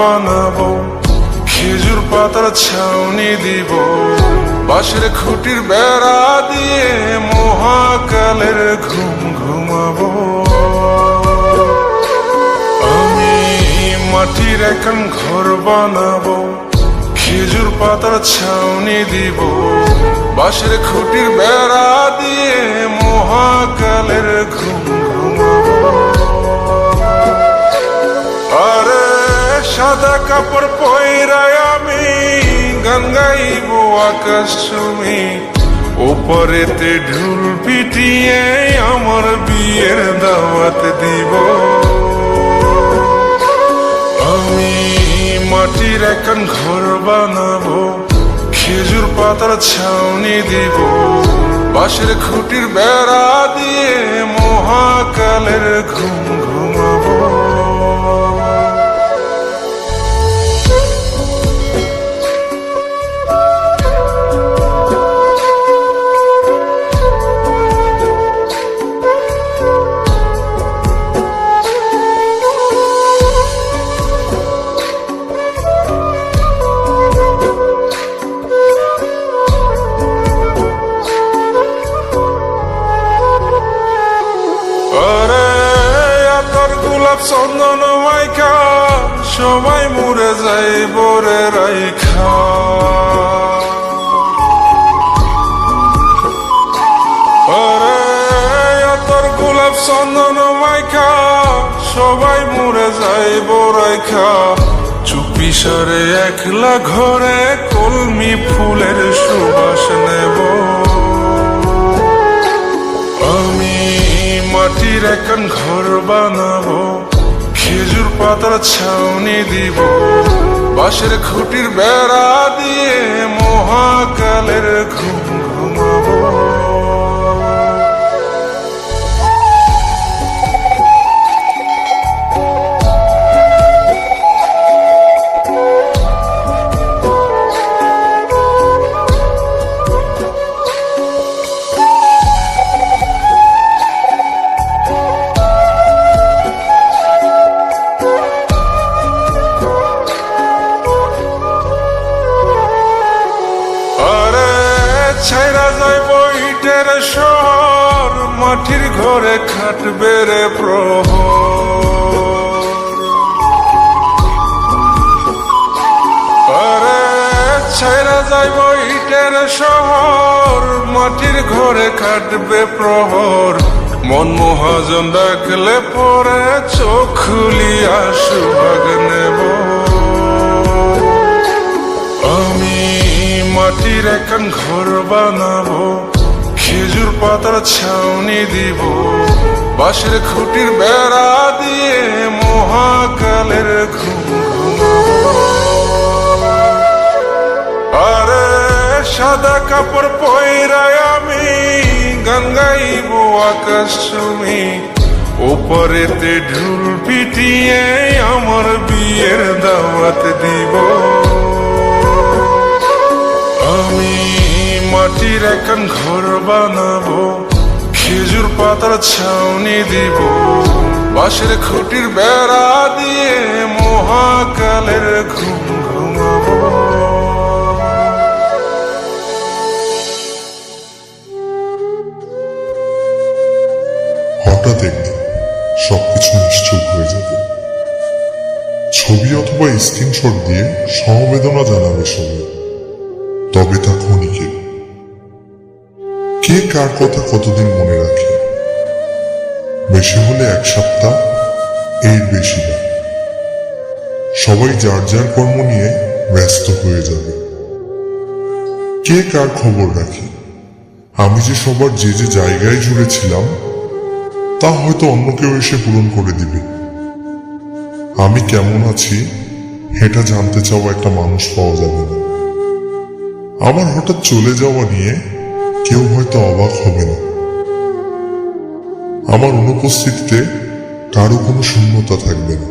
বানাবো, খেজুর পাতার ছাউনি দিব, বাঁশের খুঁটির বেড়া দিয়ে মহাকালের ঘুম ঘুমাবো। আমি মাটির এখন ঘর বানাবো, খেজুর পাতার ছাউনি দিব, বাঁশের খুঁটির বেড়া দিয়ে মহাকালের ঘুম ঘুমাবো। আরে সাদা কাপড় পয়রায় আমি গান গাইব আকাশ চুমি, ওপরেতে ঢুল পিটিয়ে আমার বিয়ের দাওয়াত দিব। আমি মাটির এখন ঘর বানাবো, খেজুর পাতার ছাউনি দিব, বাঁশের খুঁটির বেড়া দিয়ে মহাকালের ঘুম ঘুমাবো। চন্দন মাইখা সবাই মরে যাই বরে রাইখা, আরে তোর গোলাপ চন্দন মাইখা সবাই মরে যাই বরাইখা, চুপি সরে একলা ঘরে কলমি ফুলের সুবাস নেব। আমি মাটির এখন ঘর বানাবো, খেজুর পাতার ছাউনি দিব, বাঁশের খুঁটির বেড়া দিয়ে মহাকালের ঘুম ঘুমাবো। ছাইরা যাইব ইটের শহর, মাটির ঘরে খাটবে রে প্রহর। আরে ছাইরা যাইব ইটের শহর, মাটির ঘরে খাটবে প্রহর। মন মহাজন ডাকলে পরে চোখ খুলিয়া সুভাগ নেব। আমি মাটির এখন ঘর বানাবো, খেজুর পাতার ছাউনি দিব, বাঁশের খুঁটির বেড়া দিয়ে মহাকালের ঘুম ঘুমাবো। আরে সাদা কাপড় পয়রায় আমি গান গাইব আকাশ চুমি, ওপরেতে ঢুল পিটিয়ে আমার বিয়ের দাওয়াত দিব। আমি মাটির এখন ঘর বানাবো, খেজুর পাতার ছাউনি দিব, বাঁশের খুঁটির বেড়া দিয়ে মহাকালের ঘুম ঘুমাবো। হঠাৎ একদিন সবকিছু নিশ্চুপ হয়ে যাবে। ছবি অথবা স্ক্রিনশট দিয়ে সমবেদনা জানাবে সবাই, তবে তা ক্ষণিকের। কে কার কথা কতদিন মনে রাখে? বেশি হলে এক সপ্তাহ, এর বেশি না। সবাই যার যার কর্ম নিয়ে ব্যস্ত হয়ে যাবে। কে কার খবর রাখে? আমি যে সবার যে যে জায়গায় জুড়ে ছিলাম তা হয়তো অন্য কেউ এসে পূরণ করে দিবে। আমি কেমন আছি এটা জানতে চাওয়া একটা মানুষ পাওয়া যাবে না। আমার হঠাৎ চলে যাওয়া নিয়ে কেউ হয়তো অবাক হবে না। আমার অনুপস্থিতিতে কারো কোনো শূন্যতা থাকবে না।